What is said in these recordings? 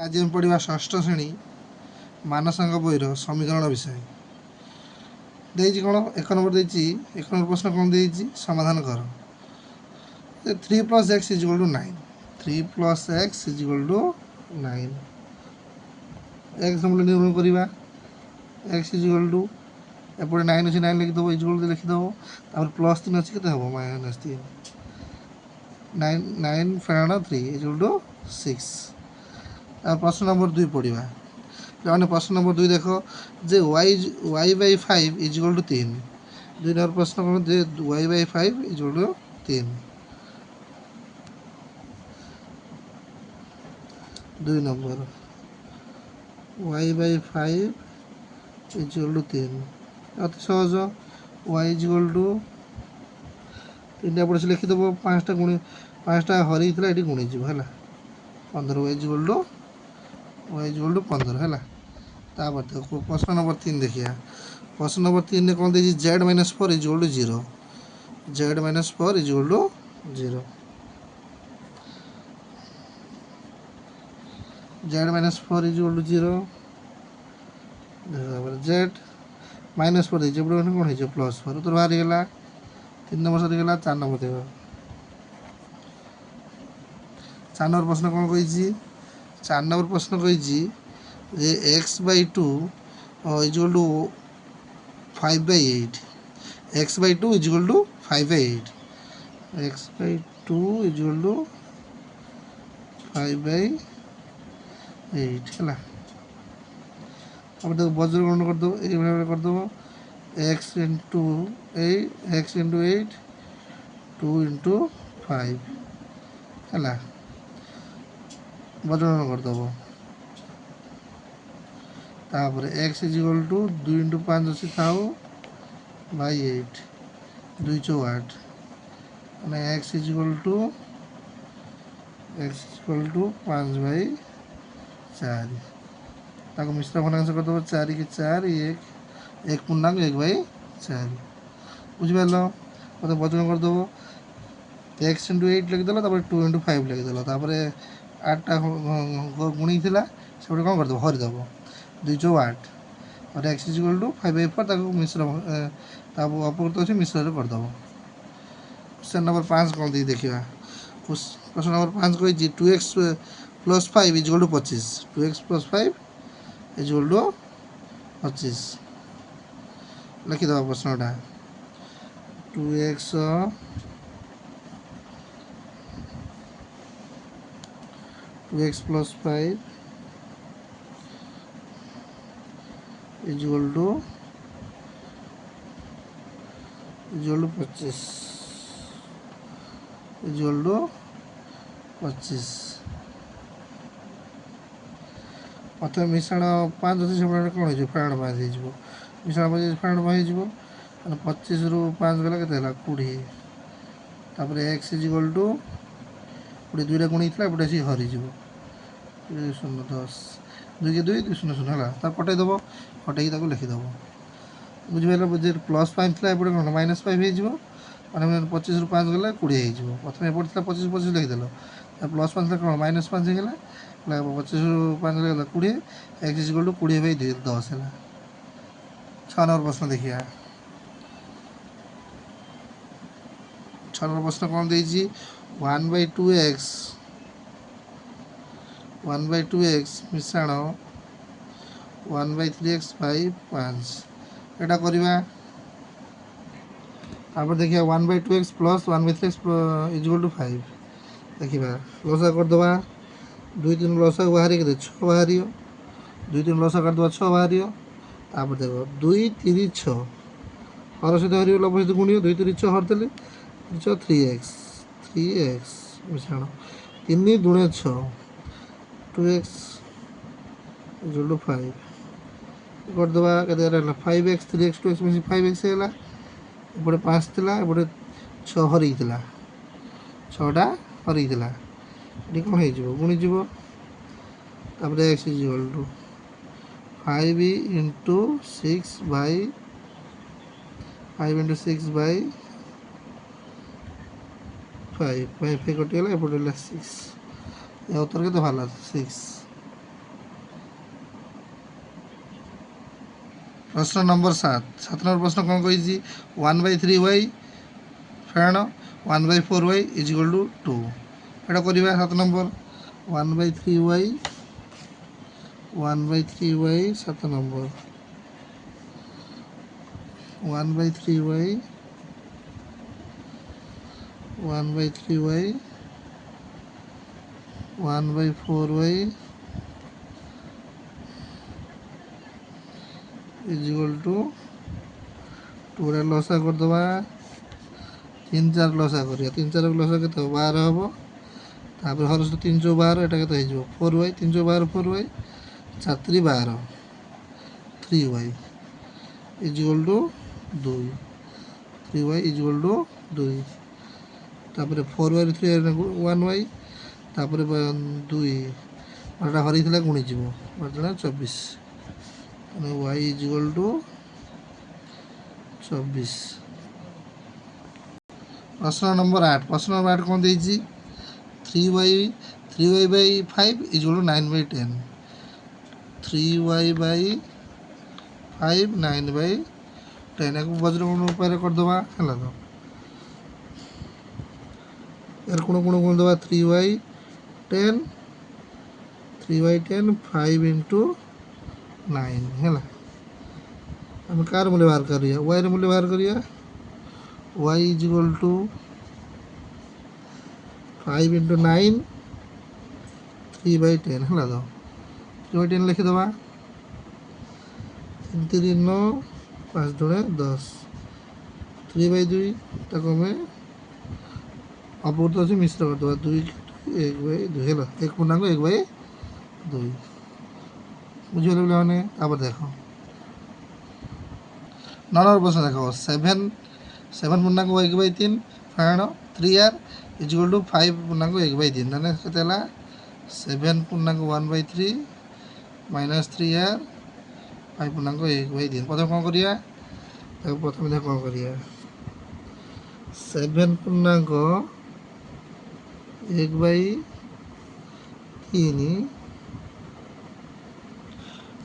आज हम पढ़ा षष्ठ श्रेणी मानसांग बईर समीकरण विषय देती कौन एक नंबर देती एक नंबर प्रश्न कौन देती समाधान कर 3 + x = 9 3 + x = 9 x हम निर्णय करवा x = एपटे 9 अच्छे 9 लिखिदेव इक्वल लिखिदेव +3 अच्छी के हम -3 9 फेराण 3 = 6 प्रश्न नंबर 2 पढ़ा जो प्रश्न नंबर 2 देख जे y/5 = 3 2 नंबर प्रश्न कौन जे y/5 = 3 2 नंबर y/5 = 3 अति सहज y = 3 पड़े लिखिदेव 5टा गुणी 5टा हरी ये गुणीज है 15 y = 15 है प्रश्न नंबर 3 देखिए प्रश्न नंबर 3 ने कौन देखिए z - 4 = 0 z - 4 = 0 z - 4 = 0 z -4 देखिए कौन हो +4 उत्तर बाहरी गला 3 नंबर सरीगला 4 नंबर देव 4 नंबर प्रश्न कौन कही 4 नंबर प्रश्न कही x/2 = 5/8 x/2 = 5/8 x/2 = 5/8 है अब देखो वज्र गणना करदेव ये करदेव x × 8 x × 8 2 × 5 है वज्र गणना करदेव तापर x = 2 × 5 अच्छी था by 8 2 × 8 मैंने x = 5/4 ताको मिश्र भग्नांश करदेव 4 के 4 1 पूर्णांक 1/4 बुझिपार मतलब वजन करदेव x × 8 लिखिदेल 2 × 5 लिखिदेल 8टा गुणी थी से कौन करदेव हरिदेव 2 × 8 और x = 5/4 मिश्र अपकृत अच्छे मिश्र करदेव क्वेश्चन नंबर 5 कौन दी देखा प्रश्न नंबर 5 कही 2x + 5 = 25 2x + 5 = 25 लिखिदेव प्रश्नटा 2x + 5 = 25 प्रथम मिश्रण 5 अच्छे से कौन हो फेराण 5 हो मिश्रण 5 फेराण 5 हो 25 ରୁ 5 गला के 20 तापर x = 2टा गुणी थी एपटे आसी हरीज 0 10 2 के 2 2 0 0 है कटईदेव कटई लिखिदेव बुझिपार जे +5 थी एपटे कौन -5 हो मैंने 25 ରୁ 5 गला 20 हो प्रथम एपटे 25 25 लिखिदेल +5 थी कौन -5 होगा 25 ରୁ 5 गला 20 x = 20/2 10 है 6 नंबर प्रश्न देखिए 6 नंबर प्रश्न कौन देती 1/2x मिश्रण 1/3x/5 एटा करवा आप देखिए 1/2x + 1/3x = 5 देखा लसा करदे 2 3 लसा बाहर 6 बाहर 2 3 लसा करदे 6 बाहर तापर देखो 2 3 6 हर सहित हर लभ सहित गुणी 2 3 6 हरदेली 3x मिश्रण 3 दूणे 6 2x = 5 करदे के 5x 3x 2x मिसी 5x है एपटे 5 थी एपटे 6 हरी 6टा हरी ये कौन हो गुणीज x = 5 × 6/5 कटिगला एपटे 6 उत्तर के 6 प्रश्न नंबर 7 7 नंबर प्रश्न कौन कही 1/3y फेण 1/4y is equal to 2 एटा करवा 7 number 1/3y 7 number 1/3y 1/4y is equal to 2 रे लसा कर दबा 3 4 लसा करिया 3 4 लसा के 12 हबो तापर हरस 312 एटा के हो 4y 312 4y 4 3 12 3y is equal to 2 3y is equal to 2 तापर 4y 3 1y तापर 2 एटा हरि थिला गुणी जीवो बदला 24 y इज इक्वल टू 24 प्रश्न नंबर 8 प्रश्न नंबर 8 कौन देछि 3y by 5 is equal to 9/10 3y by 5 9/10 एक वज्रकोण उपाय कर दबा हला तो यार कोण दबा 3y 10 5 into 9 है हम कार मूल्य बाहर करिया y मूल्य बाहर करिया y is equal to 5 into 9 3/10 है तो 3/10 लिखी दबा 3 9 5 2 10 3/2 तक हमें अपूर्त से मिश्र कर दबा 2 1/2 है 1/1/2 बुझे मैंने अब देखो 9 नंबर प्रश्न देखो 7 पूर्णांक 1/3 find 3r is equal to 5 पूर्णांक 1/3 माने केतेला 7 पूर्णांक 1/3 माइनस 3r 5 पूर्णांक 1/3 प्रथम कौन करिया प्रथम देखो कौन करिया 7 पूर्णांक 1/3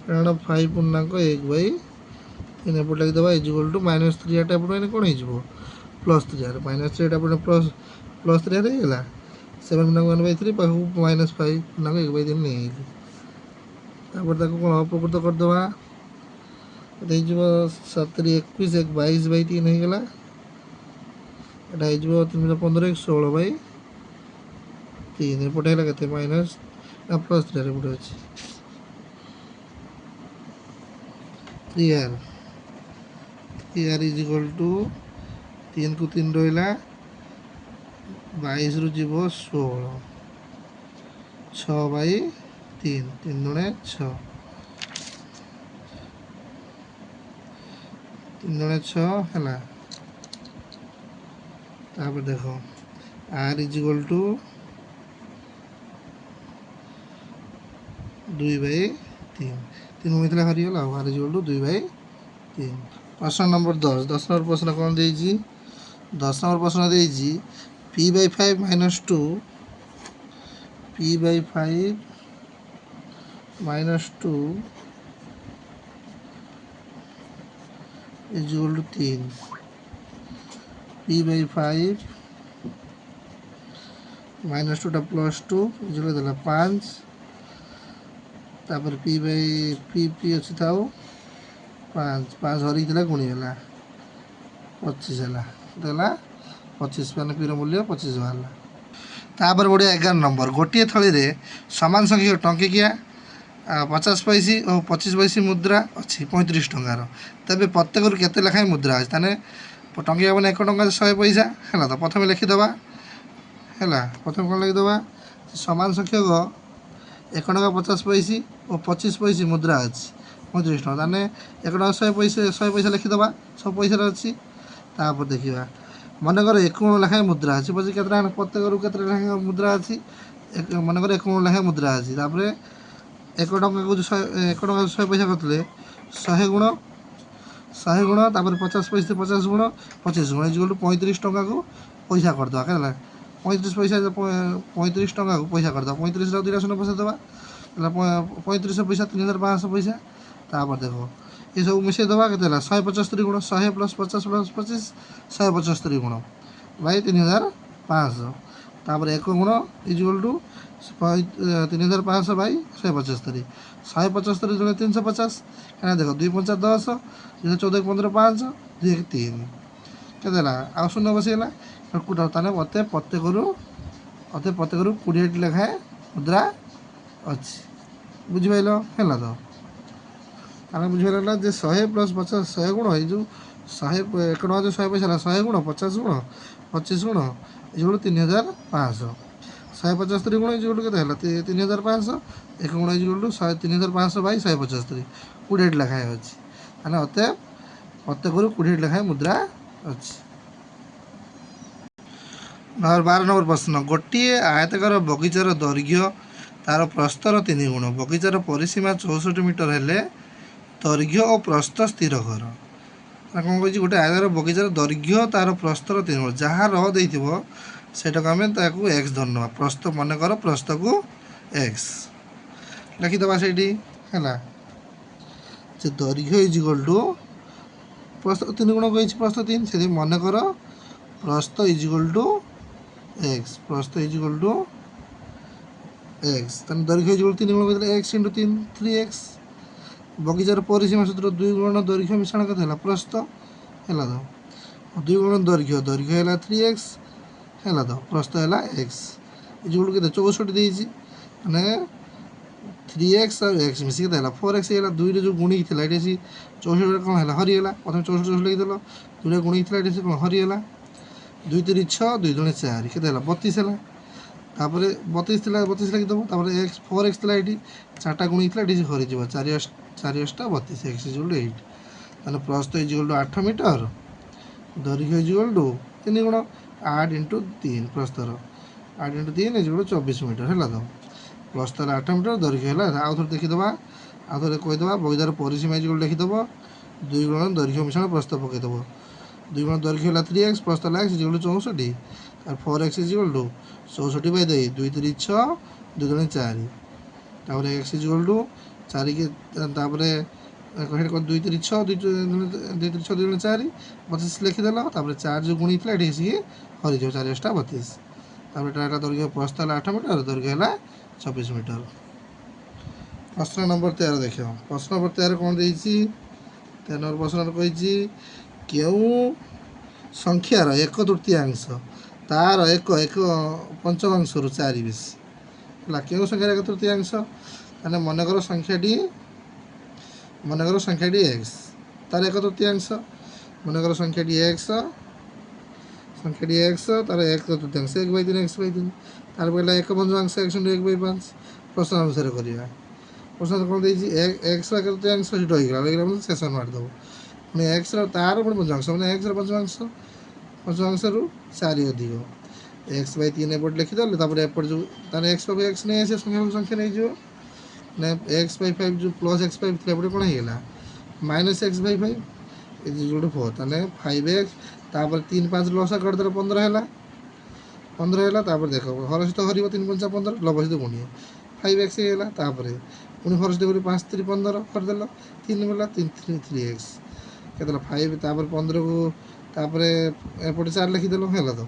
कारण 5 पूर्णांक 1/3 एपट लगे दबा इज इक्वल टू माइनस 3 एपट कौन हो प्लस 3 माइनस 3 एपट प्लस 3 है 7 पूर्णांक 1/3 पाखु माइनस 5 पूर्णांक 1/3 नहीं कौन अपकृत करदे 7 21 1 22/3 हो गला यहाँ 3 15 16/3 एपटे है के माइनस प्लस 3 एपटे अच्छे 3r इज इक्वल टू 3 को 3 रहा 22 रु जीव 16 6/3 3 दुणे 6 3 दुणे 6 है तापर देखो r इज इक्वल टू 2/3 3 मिथिला हरिगला r इज इक्वल टू 2/3 प्रश्न नंबर 10 नंबर प्रश्न कौन देजी 10 नंबर प्रश्न देजी p/5 minus 2 p/5 minus 2 is equal to 3 p/5 minus 2 plus 2 is equal 5 तापर p अच्छी था 5 हरी गुणीगला 25 है 25 मान पी मूल्य 25 बाहर तापर बढ़िया 11 नंबर गोटे थली रे सामान संख्यक टंकिकिया 50 पैसी और 25 पैसी मुद्रा अच्छी 35 टंकार तेज प्रत्येक केते लेखाएं मुद्रा अच्छे ताने टंकिया मैंने 1 टंका 100 पैसा है तो प्रथम लिखिदबा है प्रथम कौन लिखिदबा सामान संख्यक 1 टंका 50 पैसी और 25 पैसी मुद्रा अच्छी 35 टंका ताने 1 टंका 100 पैसा लिखिदबा सब पैसा अच्छी तापर देखा मनकर 1 लेखाएं मुद्रा अच्छी पचे प्रत्येक के लेखाएं मुद्रा अच्छी मनकर 1 लेखाएं मुद्रा अच्छी 1 टंका को 1 टंका 100 पैसा करते 100 गुण तापर 50 पैसा 50 गुण 25 गुण इज 35 टंका को पैसा करदे क्या 35 पैसा 35 टंका को पैसा करदे 35 दिशा पैसा दबा 35 पैसा 3500 पैसा तापर देखो ये सब मिसई दबा के 175 गुण 100 + 50 + 25 175 गुण बाई 3500 तापर 1 गुण इक्वल टू 3500 बाई 175 175 जो 350 क्या देख 2 5 10 14 15 5 2 1 3 के आ शून्य बसगला ताने मत प्रत्येक 20 लेखाएं मुद्रा अच्छी बुझिपाल है तो आम बुझीपारा जे 100 + 50 100 गुण ये जो 100 1 टका जो 100 पैसा 100 गुण 50 गुण 25 गुण ये 3500 175 गुण ये के 3500 1 गुण ये 3500 बाई 175 20 लेखाएं अच्छी मैंने अत प्रत्येक 20 लेखाएं मुद्रा अच्छी। 12 नंबर प्रश्न गोटे आयताकार बगीचार दैर्घ्य तार प्रस्तर 3 गुण बगीचार परिसीमा 64 मीटर हेले दैर्घ्य और प्रस्थ स्थिर कर कौन कही गोटे आयताकार बगीचार दैर्घ्य तार प्रस्तर 3 गुण जहाँ सेटा को आम एक्स धरना प्रस्थ मन कर प्रस्थ को एक्स लिखिदबा से दैर्घ्य इजिकल टू प्रस्थ 3 गुण कही प्रस्थ 3 से मन कर प्रस्थ इजिकल टू एक्स प्रस्थ इजिकल टू एक्स दैर्घ्य इजिकल 3 गुण एक्स इंटू 3 3x बगीचार परिसीमा सूत्र 2 गुण दैर्घ्य मिश्रण के प्रस्थ है तो 2 गुण दैर्घ्य दैर्घ्य है 3x है तो प्रस्थ है एक्स इजिकल के 64 देती मैंने 3x और एक्स मिसिक 4x है 2 जो गुणी थी ये 64 कौन है हरीगला प्रथम 64 लिखिदेल 2 गुणी थी कौन हरीगला 2 3 6 2 2 4 के 32 है तापर 32 थी 32 लिखिदेव एक्स 4x थी ये 4टा गुणी थी ये हरीज 4 32 एक्स इजिकल टू 8 ताहले प्रस्थ इजिकल टू 8 मीटर दैर्घ्य इजिकल टू 3 गुण 8 इंटू 3 प्रस्तर 8 इंटू 3 इजिकल टू 24 मीटर है तो प्रस्थ 8 मीटर दैर्घ्य है आउ थे देखीदे आउ थे कहीदे बगीचार परिसीमा इजिकल लिखिदेव 2 गुण दैर्घ्य मिश्रण प्रस्थ पकईदेव 2 गुण दैर्घ्य है 3x प्रस्थ है एक्स इजिकल टू 64 और 4x इजिकल टू 64 बाई 2 3 6 2 2 4 तापर एक्स इजिकल टू 4 के 2 3 6 2 3 6 2 4 32 लिखिदेल 4 जो गुणी थी ये हरीज 4 32 दैर्घ्य प्रस्थ है 8 मीटर दैर्घ्य है 24 मीटर। प्रश्न नंबर 13 देख प्रश्न नंबर 13 कौन दे 13 नंबर प्रश्न कही क्यों संख्यार 1/3 तार 1 पंचमांश रु 4 बेसी है क्यों संख्यार 1/3 मैंने मनकर संख्याटी एक्स तार 1/3 मनकर संख्याटी एक्स तार 1/3 1/3 एक्स 3 तार पहले 1 पंचमांश एक्स इंटू 1/5 प्रश्न अनुसार करवा प्रश्न कौन देती एक्स 1/3 रहीगला सेसन मारिदेव पुणी एक्स तार पुणी पंचमांश मैंने एक्स पंचमांश रु 4 अधिक एक्स बै 3 एपट लिखिदेले एपट जो एक्स पाख एक्स नहीं आसे संख्या नहीं जो एक्स बै 5 जो प्लस एक्स 5 थी एपटे कौन होगा माइनस एक्स बै 5 इजिकल 4 ताने 5x तापर 3 5 लसा करदे 15 है देख हर सहित हर 3 5 15 लभ सहित गुणिए 5x है पुणी हर सहित 5 3 15 करदे 3 मिला 3x के 5 तापर 15 को तापर एपटे 4 लिखिदेल है तो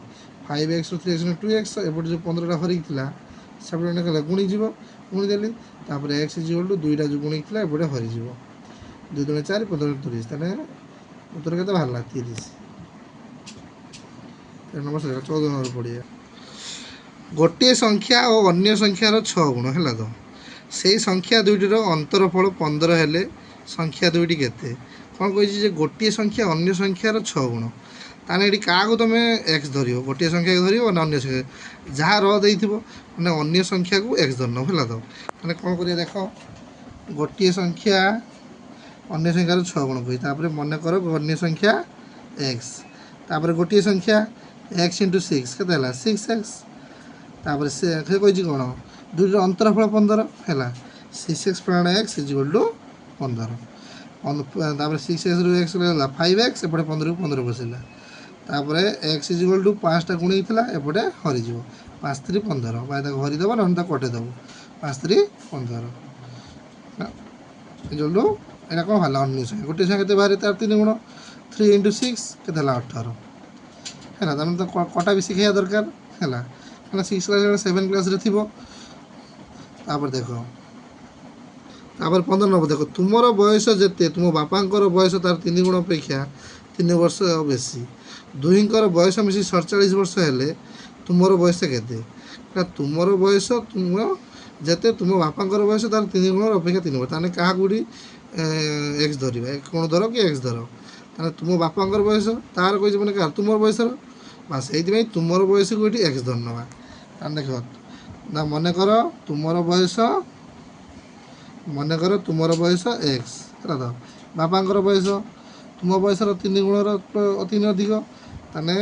5x 3x 2x एपटे जो 15 हरिक से गुणीज गुणीदेली एक्स इजिकल टू 2टा जो गुणी थी एपटे हरीज 2 2 4 15 30 ताने उत्तर के बाहर 30 नंबर 14 नंबर पढ़िया गोटे संख्या और अन्य संख्यार 6 गुण है तो से संख्या दुईटर अंतरफल 15 हेले संख्या दुईटी केते कौन कही गोटे संख्या अन्य संख्यार 6 गुण ताने ये क्या तुम एक्स धर गोटे संख्या को धर ना अन्य संख्या जहाँ रही मैंने अन्य संख्या को एक्स धरन है तो मैंने कौन कर देख गोटे संख्या अन्य संख्यार 6 गुण कही मन कर अन्य संख्या एक्स तापर गोटे संख्या एक्स इंटू 6 के 6x तापर से कही कौन दुईट अंतरफल 15 है 6x प्राण एक्स इजिकल टू 15 तापर 6x रु एक्स 5x एपटे 15 को 15 बसला तापर एक्स इजिकल टू 5टा गुणी थी एपटे हरीज 5 3 15 हरीदेव ना कटेदेव 5 3 15 इजिकल टू এটা କ'ଣ ବାହାରିଲା 19 ଗୋଟିଏ ସଂଖ୍ୟା କେତେ ବାହାରେ ତାର 3 ଗୁଣ 3 × 6 କେତେ ହେଲା 18 ହେଲା। ତାମାନେ ତ କଟା ବି ଶିଖେଇବା ଦରକାର ହେଲା, କାରଣ 6 କ୍ଲାସ୍ 7 କ୍ଲାସ୍ରେ ଥିବ। ତାପରେ ଦେଖ ତାପରେ 15 ନମ୍ବର ଦେଖ ତୁମର ବୟସ ଯେତେ ତୁମ ବାପାଙ୍କର ବୟସ ତାର 3 ଗୁଣ ଅପେକ୍ଷା 3 ବର୍ଷ ବେଶୀ। ଦୁହିଁଙ୍କର ବୟସ ମିଶି 47 ବର୍ଷ ହେଲେ ତୁମର ବୟସ କେତେ? ତୁମର ବୟସ ଯେତେ ତୁମ ବାପାଙ୍କର ବୟସ ତାର 3 ଗୁଣ ଅପେକ୍ଷା 3 ବର୍ଷ। ତାହେଲେ କାହାକୁ ଏକ୍ସ ଧରିବା, କ'ଣ ଧର କି ଏକ୍ସ ଧର। ତାହେଲେ ତୁମ ବାପାଙ୍କର ବୟସ ତାର କହିଛି ମାନେ କାହାର ତୁମର ବୟସର, ବା ସେଇଥିପାଇଁ ତୁମର ବୟସକୁ ଏଠି ଏକ୍ସ ଧରି ନେବା। ତାହେଲେ ଦେଖ ନା ମନେକର ତୁମର ବୟସ ଏକ୍ସ ହେଲା ତ, ବାପାଙ୍କର ବୟସ ତୁମ ବୟସର 3 ଗୁଣର 3 ଅଧିକ, ତାହେଲେ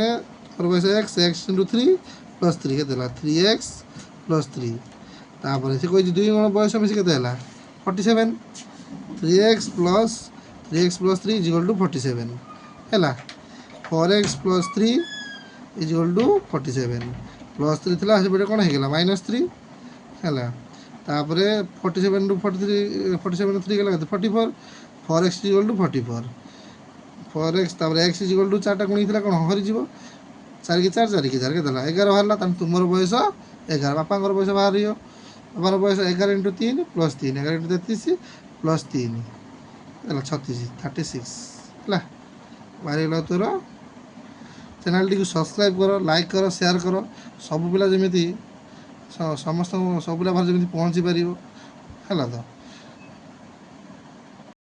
ତୁମର ବୟସ ଏକ୍ସ × 3 + 3 କେତେ ହେଲା 3x + 3। ତାପରେ ସେ କହିଛି 2 ଗୁଣ ବୟସ ମିଶି କେତେ ହେଲା 47, 3x + 3 = 47 ହେଲା। 4x + 3 = 47 +3 ଥିଲା ସେପଟେ କ'ଣ ହେଇଗଲା -3 ହେଲା। ତାପରେ 47 ରୁ 47 3 ଗଲା କେତେ 44, 4x = 44, 4x ତାପରେ x = 4ଟା ଗୁଣିଥିଲା କ'ଣ ହରିଯିବ 4 × 4 4 × 4 କେତେ ହେଲା 11 ବାହାରିଲା। ତାହେଲେ ତୁମର ବୟସ 11, ବାପାଙ୍କର ବୟସ ବାହାରିବ, ବାପାର ବୟସ 11 × 3 + 3 11 × 33 + 3 ହେଲା 36 ହେଲା। ବାହାରିଗଲା ତୋର। ଚ୍ୟାନେଲଟିକୁ ସବସ୍କ୍ରାଇବ୍ କର, ଲାଇକ୍ କର, ସେୟାର କର, ସବୁ ପିଲା ଯେମିତି ସମସ୍ତଙ୍କୁ ସବୁ ପିଲା ଯେମିତି ପହଞ୍ଚି ପାରିବ ହେଲା ତ।